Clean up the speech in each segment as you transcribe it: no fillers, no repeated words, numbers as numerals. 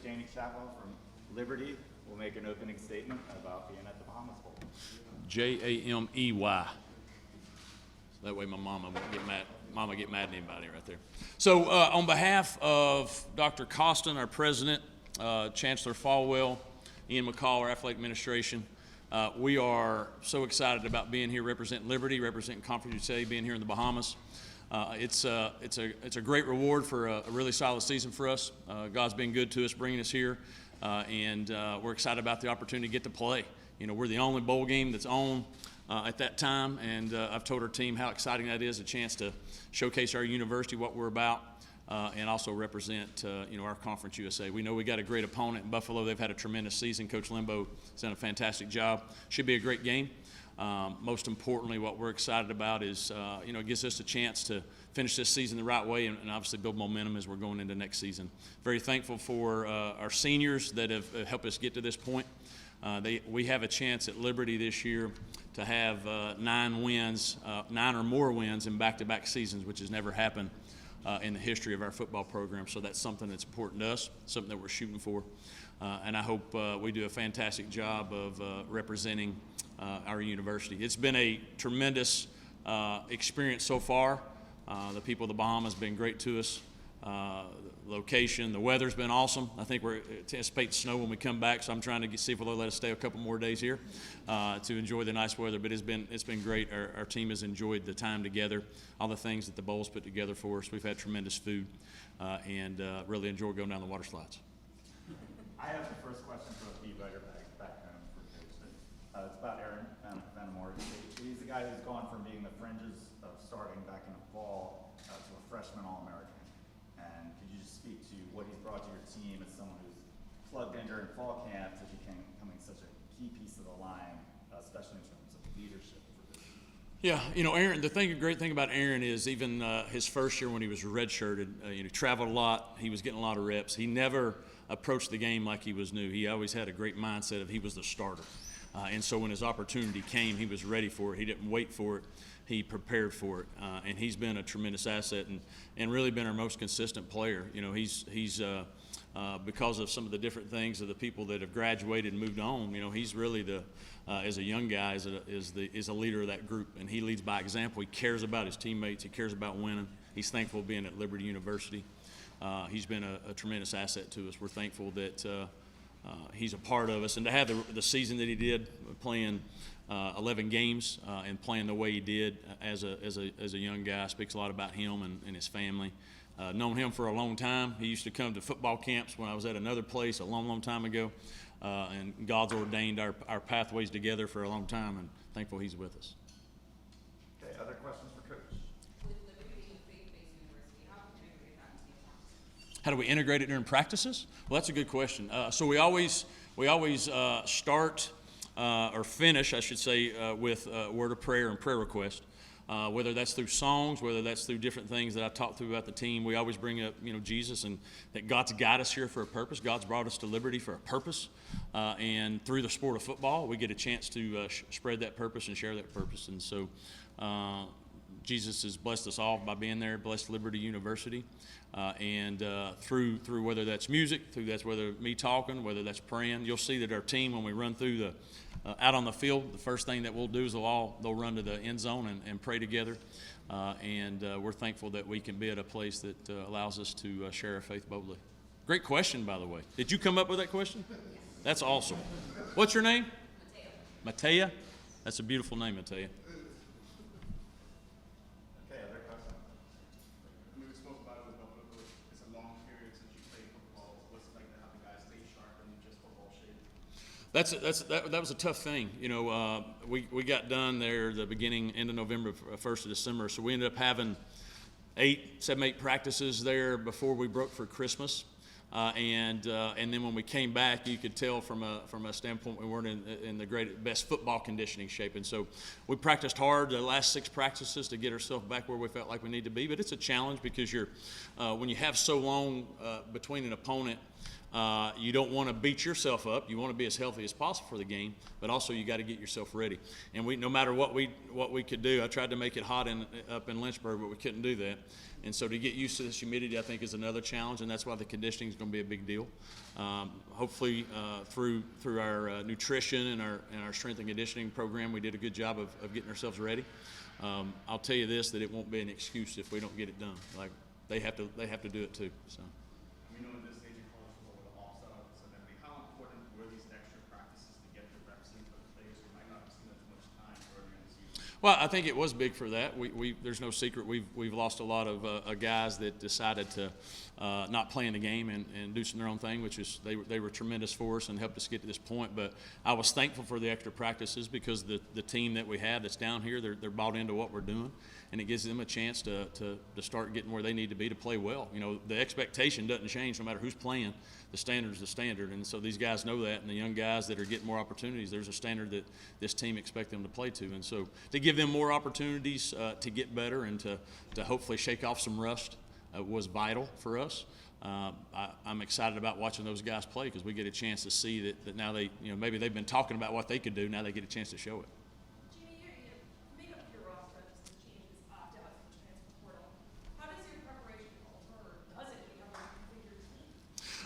Jamie Chadwell from Liberty will make an opening statement about being at the Bahamas Bowl. Jamey. So that way my mama won't get mad. Mama get mad at anybody right there. So on behalf of Dr. Costin, our president, Chancellor Falwell, Ian McCall, our athletic administration, we are so excited about being here, representing Liberty, representing Conference USA, being here in the Bahamas. It's a great reward for a really solid season for us. God's been good to us, bringing us here, and we're excited about the opportunity to get to play. You know, we're the only bowl game that's on at that time, and I've told our team how exciting that is, a chance to showcase our university, what we're about, and also represent our Conference USA. We know we got a great opponent in Buffalo. They've had a tremendous season. Coach Limbo has done a fantastic job. Should be a great game. Most importantly, what we're excited about is, it gives us a chance to finish this season the right way and obviously build momentum as we're going into next season. Very thankful for our seniors that have helped us get to this point. We have a chance at Liberty this year to have 9 or more wins in back-to-back seasons, which has never happened in the history of our football program. So that's something that's important to us, something that we're shooting for. And I hope we do a fantastic job of representing our university. It's been a tremendous experience so far. The people of the Bahamas have been great to us. Location, the weather's been awesome. I think we're anticipating snow when we come back, so I'm trying to see if they'll let us stay a couple more days here to enjoy the nice weather. But it's been great. Our team has enjoyed the time together, all the things that the Bowls put together for us. We've had tremendous food and really enjoyed going down the water slides. I have the first question for a beat writer back home for Coach. It's about Aaron Vanamore. He's the guy who's gone from being the fringes of starting back in the fall to a freshman All-American. And could you just speak to what he's brought to your team as someone who's plugged in during fall camp to becoming such a key piece of the line, especially in terms of leadership for this team? Yeah, Aaron, the great thing about Aaron is even his first year when he was redshirted, he traveled a lot. He was getting a lot of reps. He never approached the game like he was new. He always had a great mindset of he was the starter. And so when his opportunity came, he was ready for it. He didn't wait for it. He prepared for it. And he's been a tremendous asset and really been our most consistent player. He's because of some of the different things of the people that have graduated and moved on, he's really as a young guy, is a leader of that group. And he leads by example. He cares about his teammates. He cares about winning. He's thankful being at Liberty University. He's been a tremendous asset to us. We're thankful that he's a part of us. And to have the season that he did, playing 11 games and playing the way he did as a young guy, speaks a lot about him and his family. Known him for a long time. He used to come to football camps when I was at another place a long, long time ago. And God's ordained our pathways together for a long time, and thankful he's with us. Okay, other questions for Coach? With Liberty being a faith-based university, how do you integrate that into your practice? How do we integrate it during practices? Well, that's a good question. So we always start or finish, I should say, with a word of prayer and prayer request. Whether that's through songs, whether that's through different things that I talked through about the team, we always bring up, Jesus, and that God's got us here for a purpose. God's brought us to Liberty for a purpose, and through the sport of football, we get a chance to spread that purpose and share that purpose. And so, Jesus has blessed us all by being there, blessed Liberty University, and through whether that's music, whether me talking, whether that's praying. You'll see that our team, when we run through out on the field, the first thing that we'll do is they'll run to the end zone and pray together. And we're thankful that we can be at a place that allows us to share our faith boldly. Great question, by the way. Did you come up with that question? That's awesome. What's your name? Matea. That's a beautiful name, Matea. Okay, other questions? We spoke about it with Buffalo. It's a long period since you played football. What's it like to have the guys stay sharp and just football shape? That was a tough thing. We got done there the end of November, 1st of December. So we ended up having 7, 8 practices there before we broke for Christmas. And then when we came back, you could tell from a standpoint we weren't in the best football conditioning shape. And so we practiced hard the last 6 practices to get ourselves back where we felt like we need to be. But it's a challenge because when you have so long between an opponent You don't want to beat yourself up. You want to be as healthy as possible for the game, but also you got to get yourself ready. And no matter what we could do, I tried to make it hot up in Lynchburg, but we couldn't do that. And so to get used to this humidity, I think, is another challenge, and that's why the conditioning is going to be a big deal. Hopefully, through our nutrition and our strength and conditioning program, we did a good job of getting ourselves ready. I'll tell you this, that it won't be an excuse if we don't get it done. Like they have to do it too. So. We know in this stage of college football with the off-setup, so then how important were these extra practices to get the reps in for the players who might not have seen as much time earlier in the season? Well, I think it was big for that. There's no secret. We've lost a lot of guys that decided to not play in the game and do their own thing, which is they were tremendous for us and helped us get to this point. But I was thankful for the extra practices because the team that we have that's down here, they're bought into what we're doing, and it gives them a chance to start getting where they need to be to play well. You know, the expectation doesn't change no matter who's playing. The standard is the standard, and so these guys know that, and the young guys that are getting more opportunities, there's a standard that this team expects them to play to. And so to give them more opportunities to get better and to hopefully shake off some rust was vital for us. I'm excited about watching those guys play because we get a chance to see that now maybe they've been talking about what they could do, now they get a chance to show it. Jimmy, you make up your roster of some changes opt-outs in the transfer portal. How does your preparation alter, or does it become a complete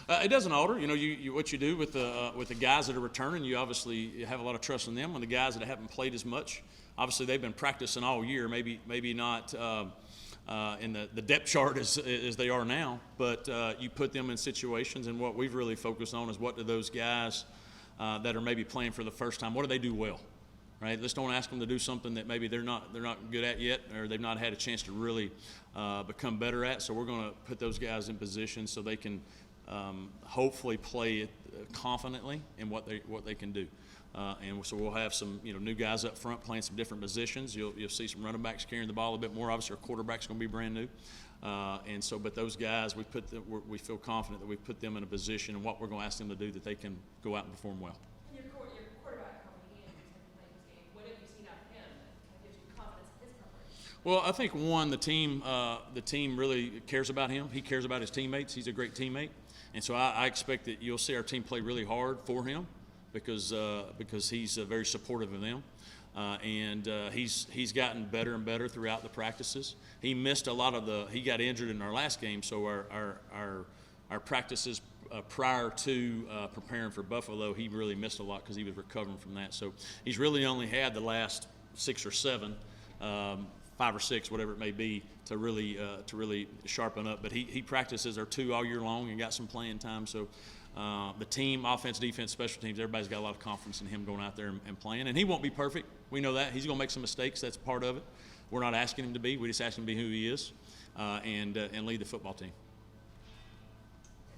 routine? It doesn't alter. You know, what you do with the guys that are returning, you obviously have a lot of trust in them. When the guys that haven't played as much, obviously they've been practicing all year. Maybe not in the depth chart as they are now, but you put them in situations. And what we've really focused on is what do those guys that are maybe playing for the first time, what do they do well? Right? Let's don't ask them to do something that maybe they're not good at yet, or they've not had a chance to really become better at. So we're going to put those guys in position so they can hopefully play it confidently in what they can do. And so we'll have some new guys up front playing some different positions. You'll see some running backs carrying the ball a bit more. Obviously, our quarterback's going to be brand new. But those guys, we feel confident that we put them in a position and what we're going to ask them to do that they can go out and perform well. Your quarterback coming in, who's going to play this game, what have you seen out of him that gives you confidence in his preparation? Well, I think one, the team really cares about him. He cares about his teammates. He's a great teammate, and so I expect that you'll see our team play really hard for him because he's very supportive of them, and he's gotten better and better throughout the practices. He missed a lot of he got injured in our last game, so our practices prior to preparing for Buffalo, he really missed a lot because he was recovering from that. So he's really only had the last 6 or 7, 5 or 6, whatever it may be, to really sharpen up. But he practices our 2 all year long and got some playing time. So the team, offense, defense, special teams, everybody's got a lot of confidence in him going out there and playing. And he won't be perfect. We know that. He's going to make some mistakes. That's part of it. We're not asking him to be. We just ask him to be who he is and lead the football team.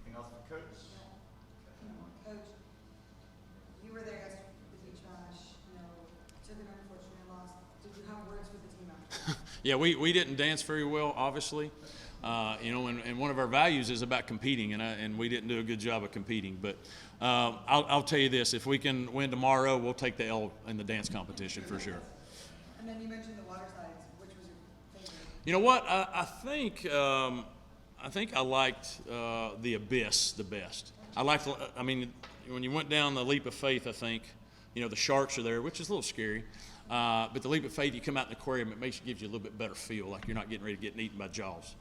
Anything else for Coach? Coach, you were there yesterday with the trash, took an unfortunate loss. Did you have words with the team after? Yeah, we didn't dance very well, obviously. And one of our values is about competing, and we didn't do a good job of competing. But I'll tell you this: if we can win tomorrow, we'll take the L in the dance competition for sure. And then you mentioned the water slides. Which was your favorite? You know what? I think I liked the Abyss the best. When you went down the Leap of Faith, I think, the sharks are there, which is a little scary. But the Leap of Faith, you come out in the aquarium, gives you a little bit better feel, like you're not getting ready to get eaten by Jaws.